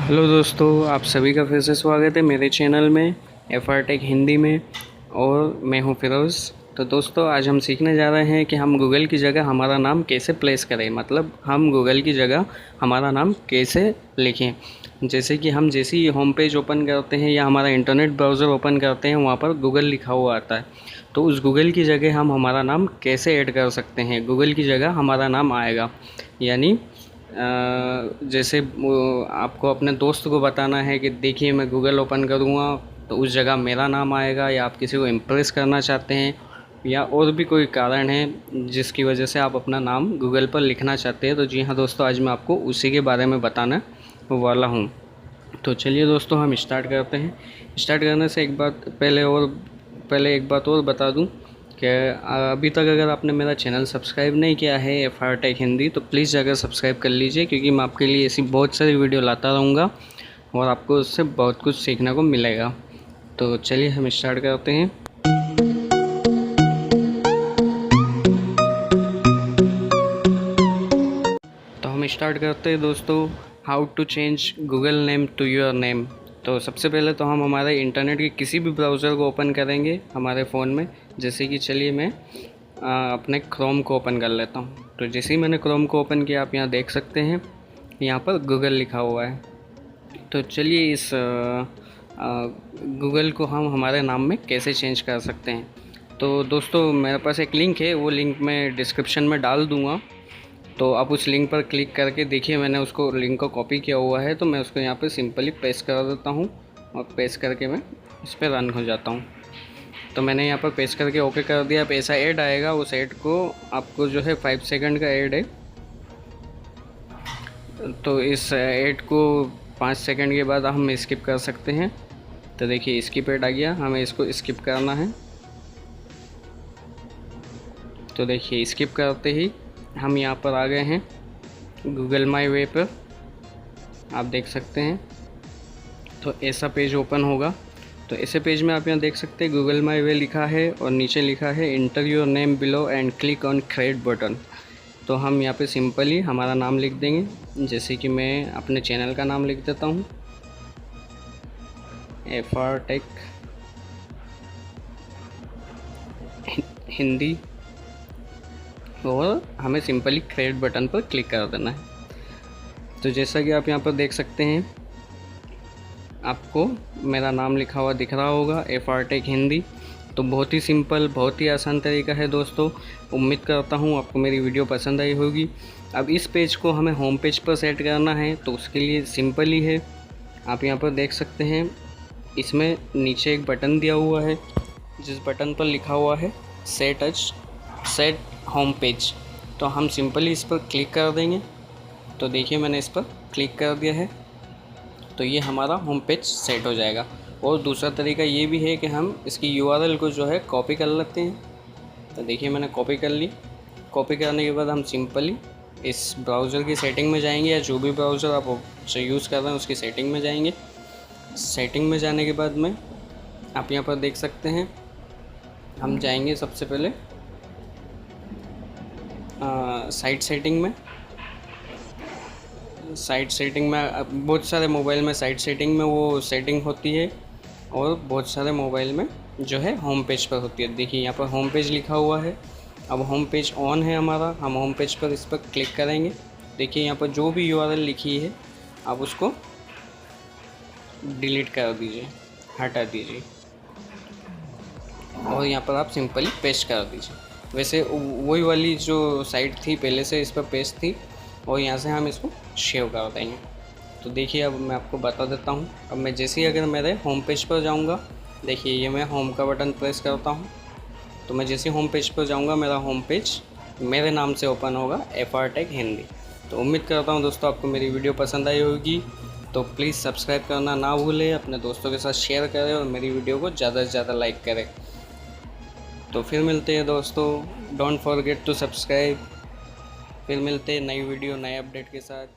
Hello दोस्तों, आप सभी का फिर से स्वागत है मेरे चैनल में FR टेक हिंदी में। और मैं हूं फिरोज़। तो दोस्तों, आज हम सीखने जा रहे हैं कि हम गूगल की जगह हमारा नाम कैसे प्लेस करें, मतलब हम गूगल की जगह हमारा नाम कैसे लिखें। जैसे कि हम जैसे ही होम पेज ओपन करते हैं या हमारा इंटरनेट ब्राउज़र ओपन करते हैं, वहाँ पर गूगल लिखा हुआ आता है। तो उस गूगल की जगह हम हमारा नाम कैसे ऐड कर सकते हैं, गूगल की जगह हमारा नाम आएगा। यानी जैसे आपको अपने दोस्त को बताना है कि देखिए मैं गूगल ओपन करूँगा तो उस जगह मेरा नाम आएगा, या आप किसी को इम्प्रेस करना चाहते हैं या और भी कोई कारण है जिसकी वजह से आप अपना नाम गूगल पर लिखना चाहते हैं। तो जी हाँ दोस्तों, आज मैं आपको उसी के बारे में बताने वाला हूँ। तो चलिए दोस्तों, हम स्टार्ट करते हैं। स्टार्ट करने से पहले एक बात और बता दूं कि अभी तक अगर आपने मेरा चैनल सब्सक्राइब नहीं किया है FR टेक हिंदी, तो प्लीज़ जाकर सब्सक्राइब कर लीजिए, क्योंकि मैं आपके लिए ऐसी बहुत सारी वीडियो लाता रहूँगा और आपको उससे बहुत कुछ सीखने को मिलेगा। तो चलिए हम स्टार्ट करते हैं। तो हम स्टार्ट करते हैं दोस्तों, how to change Google name to your name. तो सबसे पहले तो हम हमारे इंटरनेट के किसी भी ब्राउज़र को ओपन करेंगे हमारे फ़ोन में। जैसे कि चलिए मैं अपने क्रोम को ओपन कर लेता हूँ। तो जैसे ही मैंने क्रोम को ओपन किया, आप यहाँ देख सकते हैं यहाँ पर गूगल लिखा हुआ है। तो चलिए इस गूगल को हम हमारे नाम में कैसे चेंज कर सकते हैं। तो दोस्तों, मेरे पास एक लिंक है, वो लिंक मैं डिस्क्रिप्शन में डाल दूँगा। तो आप उस लिंक पर क्लिक करके देखिए, मैंने उसको लिंक को कॉपी किया हुआ है। तो मैं उसको यहाँ पे सिंपली पेस्ट कर देता हूँ और पेस्ट करके मैं इस पर रन हो जाता हूँ। तो मैंने यहाँ पर पेस्ट करके ओके कर दिया। अब ऐसा ऐड आएगा, उस ऐड को आपको जो है 5 सेकंड का ऐड है, तो इस ऐड को 5 सेकंड के बाद हम स्किप कर सकते हैं। तो देखिए स्किप ऐड आ गया, हमें इसको स्किप करना है। तो देखिए स्किप करते ही हम यहाँ पर आ गए हैं गूगल माई वे पर, आप देख सकते हैं। तो ऐसा पेज ओपन होगा। तो ऐसे पेज में आप यहाँ देख सकते हैं गूगल माई वे लिखा है और नीचे लिखा है inter your name below and click on create button. तो हम यहाँ पे सिंपली हमारा नाम लिख देंगे। जैसे कि मैं अपने चैनल का नाम लिख देता हूँ, FR टेक हिंदी, और हमें सिंपली क्रिएट बटन पर क्लिक कर देना है। तो जैसा कि आप यहाँ पर देख सकते हैं, आपको मेरा नाम लिखा हुआ दिख रहा होगा, FR टेक हिंदी। तो बहुत ही सिंपल, बहुत ही आसान तरीका है दोस्तों। उम्मीद करता हूँ आपको मेरी वीडियो पसंद आई होगी। अब इस पेज को हमें होम पेज पर सेट करना है, तो उसके लिए सिंपल ही है। आप यहाँ पर देख सकते हैं, इसमें नीचे एक बटन दिया हुआ है, जिस बटन पर लिखा हुआ है सेट होम पेज। तो हम सिंपली इस पर क्लिक कर देंगे। तो देखिए मैंने इस पर क्लिक कर दिया है, तो ये हमारा होम पेज सेट हो जाएगा। और दूसरा तरीका ये भी है कि हम इसकी URL को जो है कॉपी कर लेते हैं। तो देखिए मैंने कॉपी कर ली। कॉपी करने के बाद हम सिंपली इस ब्राउज़र की सेटिंग में जाएंगे, या जो भी ब्राउज़र आप यूज़ कर रहे हैं उसकी सेटिंग में जाएंगे। सेटिंग में जाने के बाद में आप यहाँ पर देख सकते हैं, हम जाएंगे सबसे पहले साइट सेटिंग में। साइट सेटिंग में बहुत सारे मोबाइल में साइट सेटिंग में वो सेटिंग होती है, और बहुत सारे मोबाइल में जो है होम पेज पर होती है। देखिए यहाँ पर होम पेज लिखा हुआ है। अब होम पेज ऑन है हमारा, हम होम पेज पर इस पर क्लिक करेंगे। देखिए यहाँ पर जो भी URL लिखी है आप उसको डिलीट कर दीजिए, हटा दीजिए, और यहाँ पर आप सिंपली पेस्ट कर दीजिए। वैसे वही वाली जो साइट थी पहले से इस पर पेस्ट थी, और यहाँ से हम इसको सेव कर देंगे। तो देखिए अब मैं आपको बता देता हूँ। अब मैं जैसे ही अगर मेरे होम पेज पर जाऊँगा, देखिए ये मैं होम का बटन प्रेस करता हूँ। तो मैं जैसे होम पेज पर जाऊँगा, मेरा होम पेज मेरे नाम से ओपन होगा, FR टेक हिंदी। तो उम्मीद करता हूँ दोस्तों आपको मेरी वीडियो पसंद आई होगी। तो प्लीज़ सब्सक्राइब करना ना भूलें, अपने दोस्तों के साथ शेयर करें और मेरी वीडियो को ज़्यादा से ज़्यादा लाइक करें। तो फिर मिलते हैं दोस्तों, डोंट फॉरगेट टू सब्सक्राइब। फिर मिलते हैं नई वीडियो नए अपडेट के साथ।